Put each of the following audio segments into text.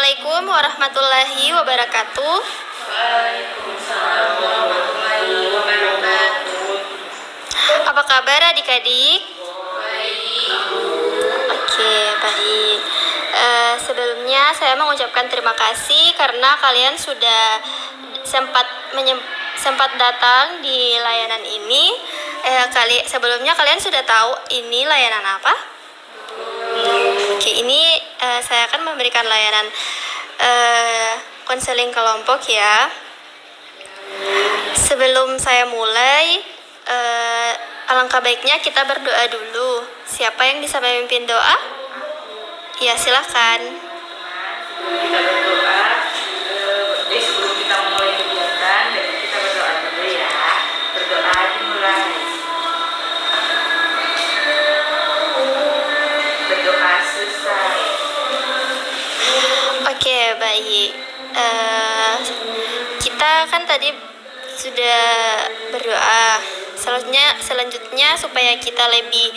Assalamualaikum warahmatullahi wabarakatuh. Waalaikumsalam warahmatullahi wabarakatuh. Apa kabar adik-adik? Baik. Oke, baik. Sebelumnya saya mengucapkan terima kasih karena kalian sudah sempat datang di layanan ini. Sebelumnya kalian sudah tahu ini layanan apa? Oke, ini saya akan memberikan layanan konseling kelompok ya. Sebelum saya mulai, alangkah baiknya kita berdoa dulu. Siapa yang bisa memimpin doa? Ya, silakan. Kita berdoa. Sebelum kita mulai kegiatan, kita berdoa dulu ya. Berdoa dimulai. Berdoa selesai. Oke, baik. Kita kan tadi sudah berdoa. Selanjutnya supaya kita lebih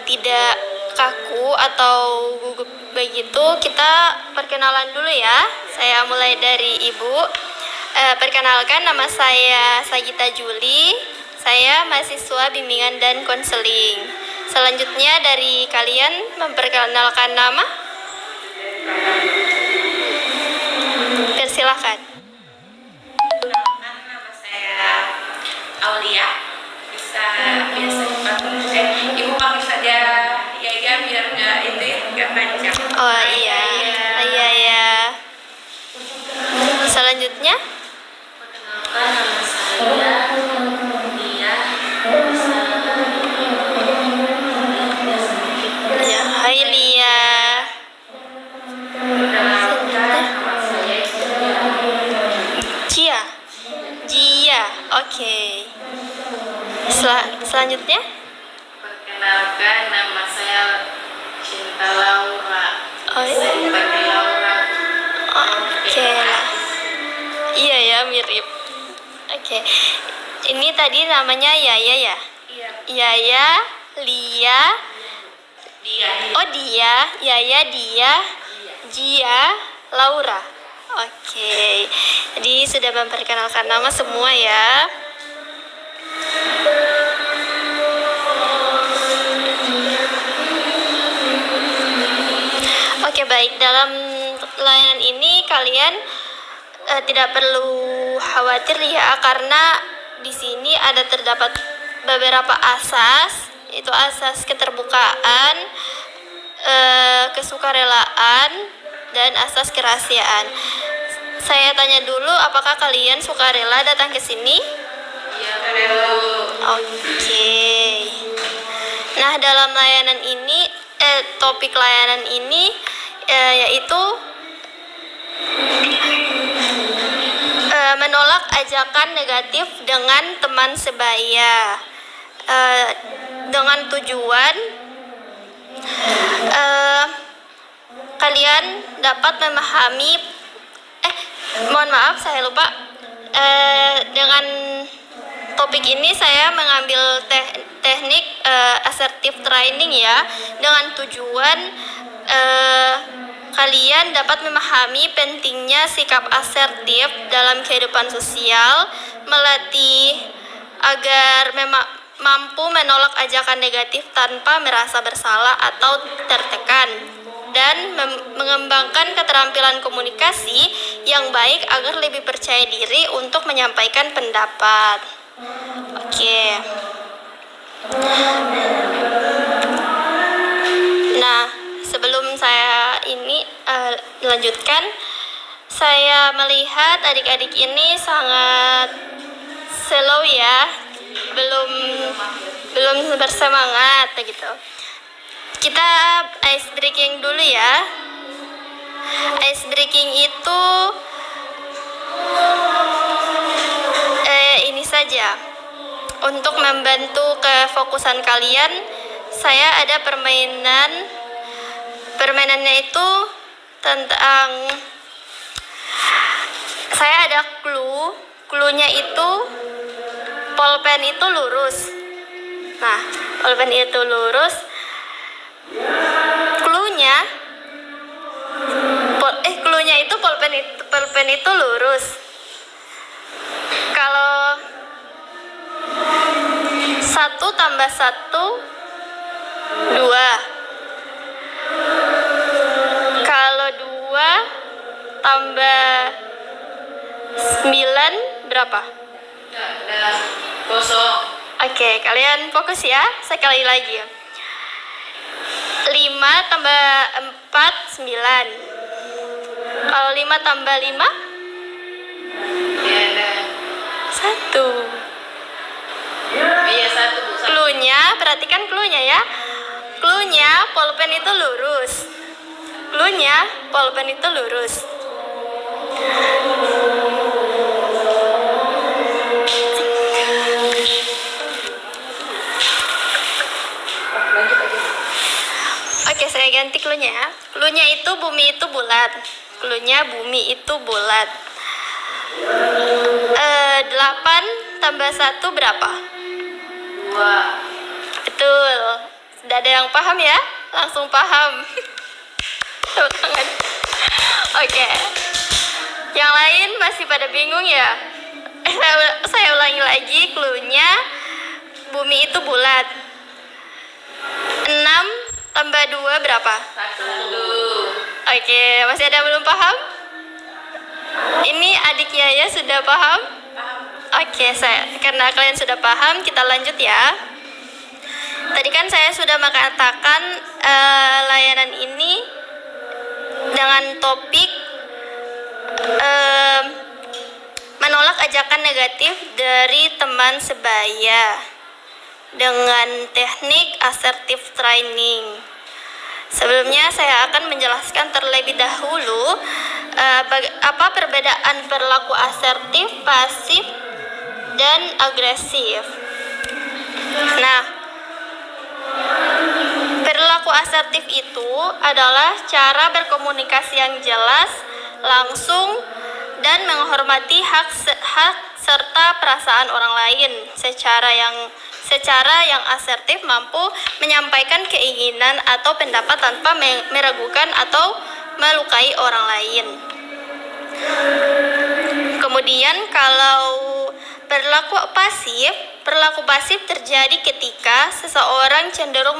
tidak kaku atau gugup begitu, kita perkenalan dulu ya. Saya mulai dari Ibu. Perkenalkan, nama saya Sagita Juli. Saya mahasiswa bimbingan dan konseling. Selanjutnya dari kalian memperkenalkan nama. Persilahkan. Perkenalkan, nama saya Aulia. Biasa dipanggil Ibu panggil saja Yaya biar nggak panjang. Oh iya, iya. Selanjutnya, Perkenalkan, nama saya Nia. ya, Hai Lia. Perkenalkan, nama saya Jia, oke. Selanjutnya, Perkenalkan, nama saya Cinta Laura. Oh, iya. Saya dipanggil Laura. oke. Iya ya, mirip. Oke, ini tadi namanya Yaya ya? Iya. Yaya, Lia, Dia. Dia, Yaya, Dia, Jia, Laura. Oke, jadi sudah memperkenalkan nama semua ya. Oke, baik. Dalam layanan ini kalian tidak perlu khawatir ya, karena di sini terdapat beberapa asas, itu asas keterbukaan, kesukarelaan, dan asas kerahasiaan. Saya tanya dulu, apakah kalian sukarela datang ke sini? Iya, Relo. Oke. Nah, dalam layanan ini, topik layanan ini yaitu menolak ajakan negatif dengan teman sebaya, dengan tujuan kalian dapat memahami. Mohon maaf, saya lupa. Dengan topik ini saya mengambil teknik assertive training ya, dengan tujuan kalian dapat memahami pentingnya sikap asertif dalam kehidupan sosial, melatih agar mampu menolak ajakan negatif tanpa merasa bersalah atau tertekan, dan mengembangkan keterampilan komunikasi yang baik agar lebih percaya diri untuk menyampaikan pendapat. Oke. Nah, sebelum saya ini lanjutkan, saya melihat adik-adik ini sangat slow ya, belum bersemangat gitu. Kita ice breaking dulu ya. Ice breaking itu ini saja. Untuk membantu kefokusan kalian, saya ada permainannya itu tentang, saya ada cluenya itu pulpen itu lurus. Nah, pulpen itu lurus. Cluenya pulpen itu lurus. Kalau 1 tambah 1 2. Kalau 2 tambah 9 berapa? Ada kosong. Oke, kalian fokus ya. Sekali lagi. 5 tambah 4 9. Kalau 5 tambah 5 Ya ada. 1. Iya, satu Bu. Satu. Cluenya, perhatikan cluenya ya. Cluenya pulpen itu lurus. Cluenya pulpen itu lurus. Oke, saya ganti cluenya ya. Cluenya itu bumi itu bulat. Cluenya bumi itu bulat. 8 tambah 1 berapa? 2. Betul. Sudah ada yang paham ya? Langsung paham. Tepuk tangan. Oke. Yang lain masih pada bingung ya? Saya ulangi lagi cluenya. Bumi itu bulat. 6 tambah 2 berapa? 1. Oke, masih ada yang belum paham? Ini adik Yaya sudah paham? Oke, karena kalian sudah paham, kita lanjut ya. Tadi kan saya sudah mengatakan layanan ini dengan topik menolak ajakan negatif dari teman sebaya dengan teknik assertive training. Sebelumnya saya akan menjelaskan terlebih dahulu apa perbedaan perilaku asertif, pasif, dan agresif. Nah, perilaku asertif itu adalah cara berkomunikasi yang jelas, langsung, dan menghormati hak serta perasaan orang lain. Secara yang asertif mampu menyampaikan keinginan atau pendapat tanpa meragukan atau melukai orang lain. Kemudian kalau perilaku pasif terjadi ketika seseorang cenderung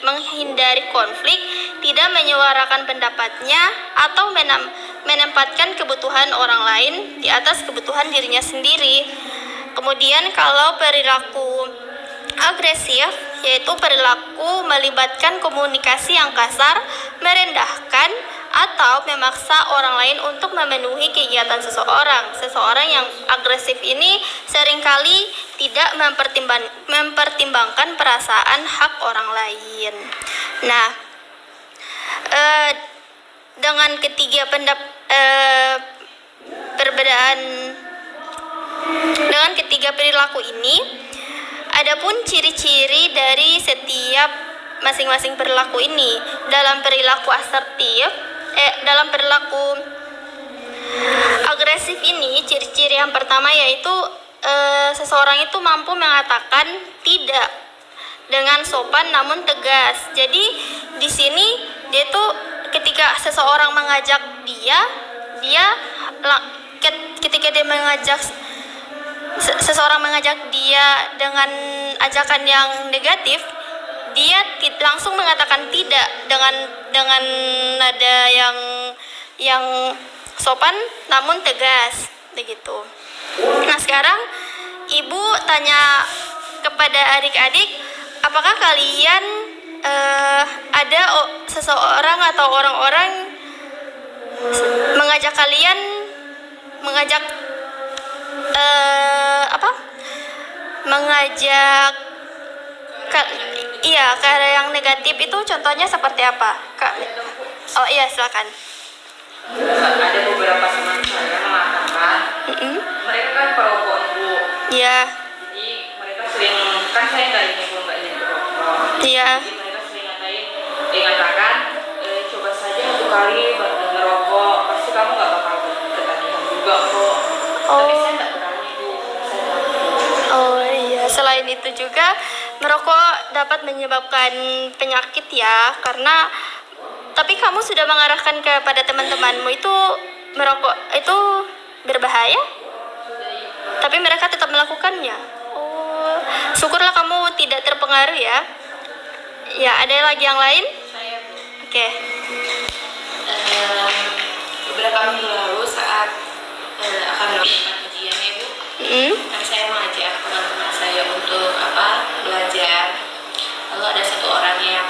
menghindari konflik, tidak menyuarakan pendapatnya, atau menempatkan kebutuhan orang lain di atas kebutuhan dirinya sendiri. Kemudian kalau perilaku agresif, yaitu perilaku melibatkan komunikasi yang kasar, merendahkan, atau memaksa orang lain untuk memenuhi kegiatan seseorang. Seseorang yang agresif ini seringkali tidak mempertimbangkan perasaan hak orang lain. Nah, dengan ketiga perbedaan dengan ketiga perilaku ini, adapun ciri-ciri dari setiap masing-masing perilaku ini. Dalam perilaku dalam perilaku agresif ini, ciri-ciri yang pertama yaitu seseorang itu mampu mengatakan tidak dengan sopan namun tegas. Jadi di sini dia tuh ketika seseorang mengajak ketika dia mengajak seseorang mengajak dia dengan ajakan yang negatif, dia langsung mengatakan tidak dengan nada yang sopan namun tegas begitu. Nah, sekarang ibu tanya kepada adik-adik, apakah kalian ada seseorang atau orang-orang mengajak kalian cara yang negatif itu contohnya seperti apa, Kak? Oh iya, silakan. Ada beberapa teman saya mengatakan mereka kan perokok Bu. Iya. Jadi mereka sering, kan saya nggak ingin perokok. Iya. Jadi mereka sering mengatakan coba saja 1 kali ngerokok, pasti kamu nggak bakal ketagihan juga kok. Tapi saya nggak berani Bu, saya takut. Oh iya, selain itu juga merokok dapat menyebabkan penyakit ya, tapi kamu sudah mengarahkan kepada teman-temanmu itu merokok itu berbahaya, tapi mereka tetap melakukannya. Oh, syukurlah kamu tidak terpengaruh ya. Ya, ada lagi yang lain? Saya, Bu. Oke. Beberapa minggu lalu saat akan melakukan ujian ya, Bu, kan saya mengajak teman-teman saya untuk belajar. Lalu ada satu orang yang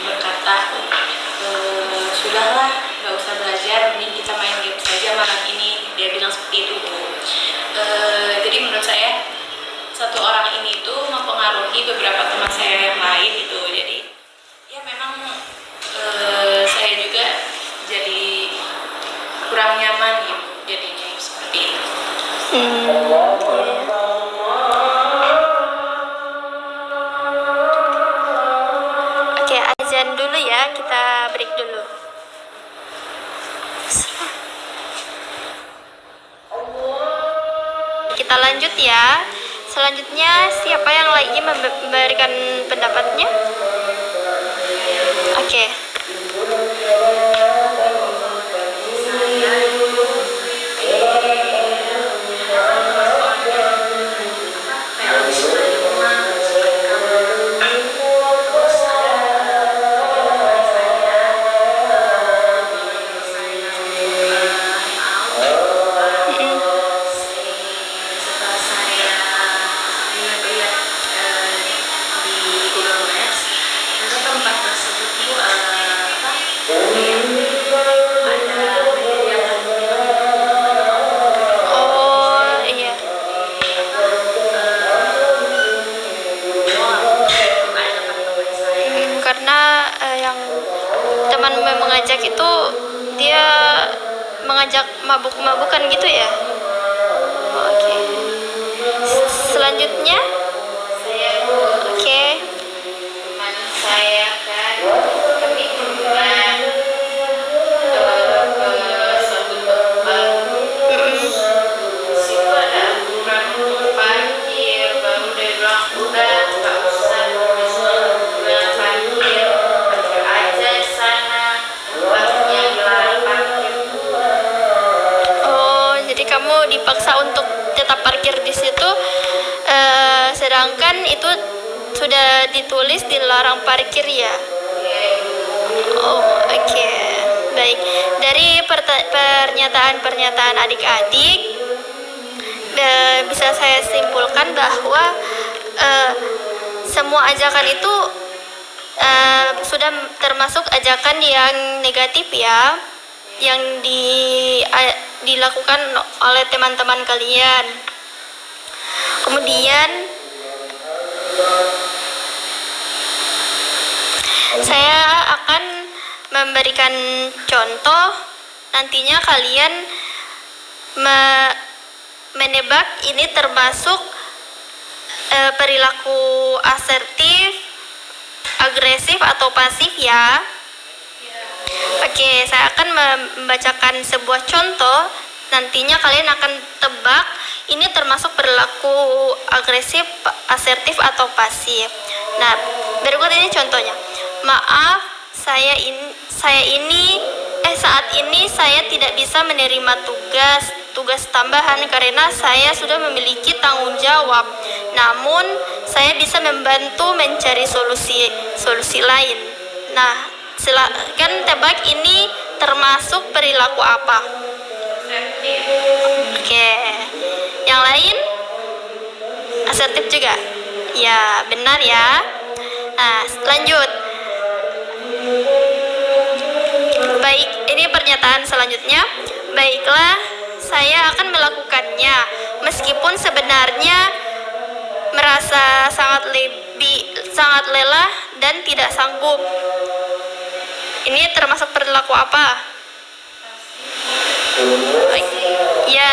berkata, sudahlah, nggak usah belajar, mending kita main game saja malam ini. Dia bilang seperti itu, Bu. Jadi menurut saya satu orang ini tuh mempengaruhi beberapa teman saya yang lain gitu. Jadi ya memang saya juga jadi kurang nyaman gitu jadinya seperti itu. Oke, azan dulu ya, kita break dulu. Kita lanjut ya. Selanjutnya siapa yang lagi memberikan pendapatnya? Oke. Oh, iya. Karena yang teman mengajak itu dia mengajak mabuk-mabukan gitu ya. Oke. Selanjutnya, oke. Teman saya kan kami kunjungan ke suatu tempat. Di situ ada aturan untuk parkir, baru dia bilang udah nggak usah parkir aja di sana, tempatnya dilarang parkir. Oh, jadi kamu dipaksa untuk tetap parkir di situ, sedangkan itu sudah ditulis dilarang parkir ya. Oh, oke. Baik. Dari pernyataan-pernyataan adik-adik, bisa saya simpulkan bahwa semua ajakan itu sudah termasuk ajakan yang negatif ya, yang dilakukan oleh teman-teman kalian. Kemudian saya akan memberikan contoh, nantinya kalian menebak ini termasuk perilaku asertif, agresif atau pasif ya. Oke, saya akan membacakan sebuah contoh, nantinya kalian akan tebak ini termasuk perilaku agresif, asertif atau pasif. Nah, berikut ini contohnya. Maaf, saat ini saya tidak bisa menerima tugas tambahan karena saya sudah memiliki tanggung jawab. Namun, saya bisa membantu mencari solusi lain. Nah, silakan tebak ini termasuk perilaku apa? Oke. Yang lain? Asertif juga? Ya, benar ya. Nah, lanjut. Baik, ini pernyataan selanjutnya. Baiklah, saya akan melakukannya meskipun sebenarnya merasa sangat lelah dan tidak sanggup. Ini termasuk perilaku apa? Ya,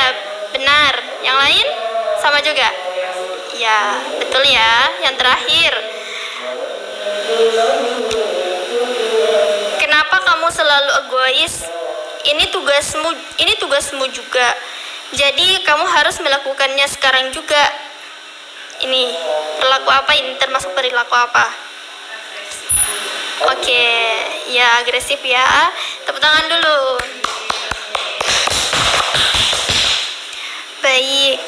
benar. Yang lain sama juga? Ya, betul ya. Yang terakhir, kenapa kamu selalu egois? Ini tugasmu juga. Jadi kamu harus melakukannya sekarang juga. Ini perilaku apa? Ini termasuk perilaku apa? Oke, ya agresif ya. Tepuk tangan dulu. baik.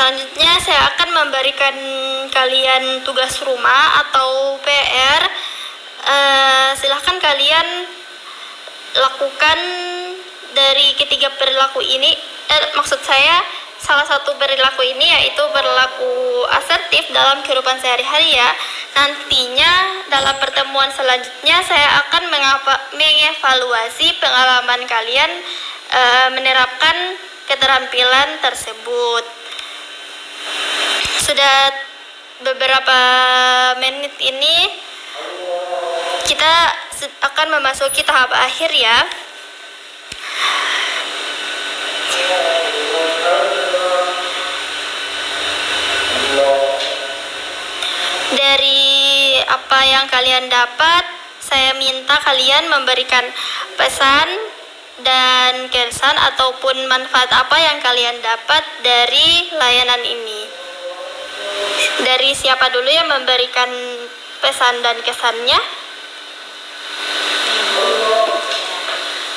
Selanjutnya saya akan memberikan kalian tugas rumah atau PR. Silahkan kalian lakukan dari ketiga perilaku ini. Maksud saya salah satu perilaku ini yaitu perilaku asertif dalam kehidupan sehari-hari ya. Nantinya dalam pertemuan selanjutnya saya akan mengevaluasi pengalaman kalian menerapkan keterampilan tersebut. Sudah beberapa menit ini kita akan memasuki tahap akhir ya. Dari apa yang kalian dapat, saya minta kalian memberikan pesan dan kesan ataupun manfaat apa yang kalian dapat dari layanan ini. Dari siapa dulu yang memberikan pesan dan kesannya?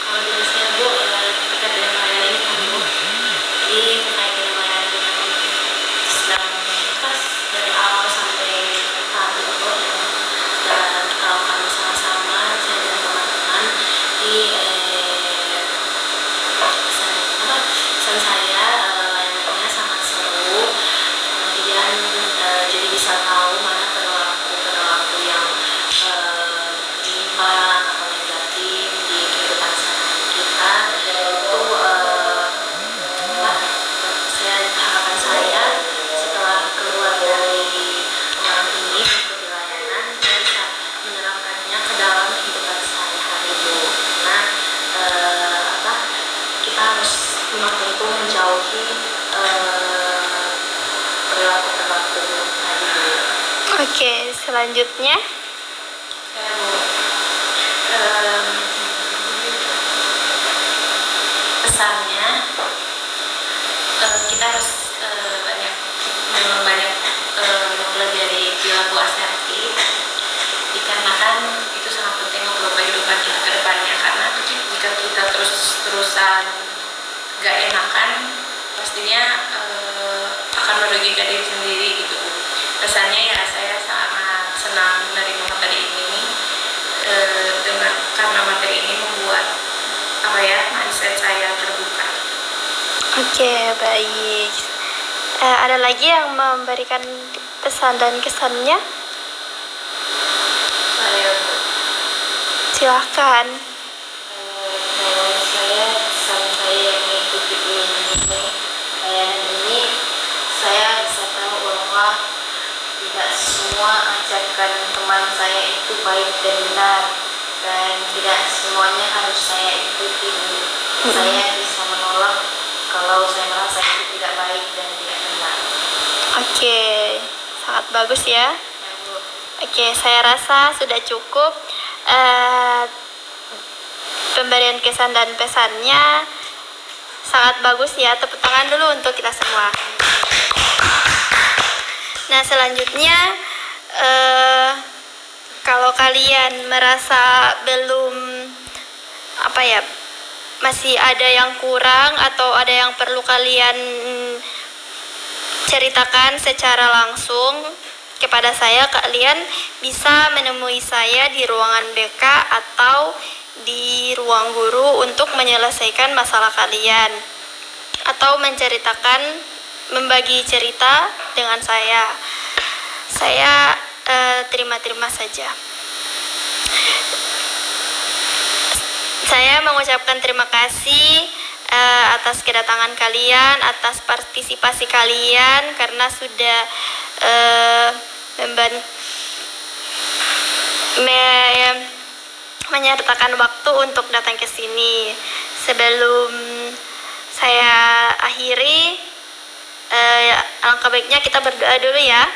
Kalau dari saya Bu, terkait dengan layanan ini kan Bu, jadi terkait dengan layanan yang sedang khas dari awal sampai saat ini Bu, dan kalau kami sama-sama saya dan teman-teman di pesan saya layanannya sangat seru, kemudian jadi bisa tahu mana perilaku yang menyimpang atau negatif di kehidupan sehari-hari kita. Itu saya harapan saya setelah keluar dari yang ini mengikuti layanan saya bisa menerapkannya ke dalam kehidupan sehari-hari Bu. Nah kita harus tentu menjauhi perilaku-perilaku tadi Bu. Oke, selanjutnya. Saya Bu, pesannya kita harus banyak mempelajari perilaku asertif, dikarenakan itu sangat penting untuk kehidupan kita ke depannya. Karena jika kita terus-terusan gak enakan, pastinya akan merugikan diri sendiri gitu. Pesannya ya saya sangat senang menerima materi ini, karena materi ini membuat mindset saya terbuka. Oke, baik. Ada lagi yang memberikan pesan dan kesannya? Saya Silahkan. kalau saya pesan saya mengikuti layanan ini, saya bisa tahu bahwa tidak semua ajakan teman saya itu baik dan benar, dan tidak semuanya harus saya ikuti. Saya bisa menolak kalau saya merasa itu tidak baik dan tidak benar. Oke, sangat bagus ya. Ya, Bu. Oke, saya rasa sudah cukup. Pemberian kesan dan pesannya sangat bagus ya. Tepuk tangan dulu untuk kita semua. Nah, selanjutnya kalau kalian merasa belum masih ada yang kurang atau ada yang perlu kalian ceritakan secara langsung kepada saya, kalian bisa menemui saya di ruangan BK atau di ruang guru untuk menyelesaikan masalah kalian atau membagi cerita dengan saya. Saya terima saja. Saya mengucapkan terima kasih atas kedatangan kalian, atas partisipasi kalian karena sudah menyertakan waktu untuk datang ke sini. Sebelum saya akhiri, alangkah baiknya kita berdoa dulu ya.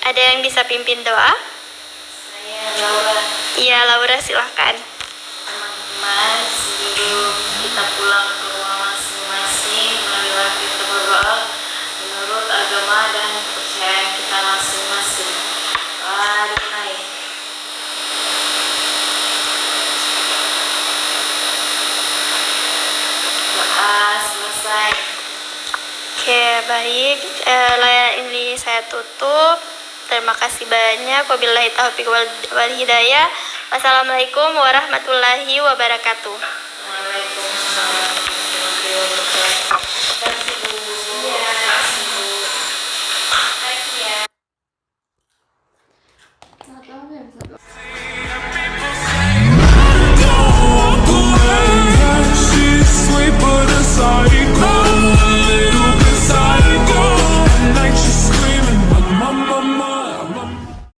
Ada yang bisa pimpin doa? Saya Laura. Iya, Laura, silahkan. Teman-teman, sebelum kita pulang ke rumah masing-masing melewati selesai. Oke, baik. Layanan ini saya tutup. Terima kasih banyak. Wabillahi taufiq wal hidayah. Wassalamualaikum warahmatullahi wabarakatuh.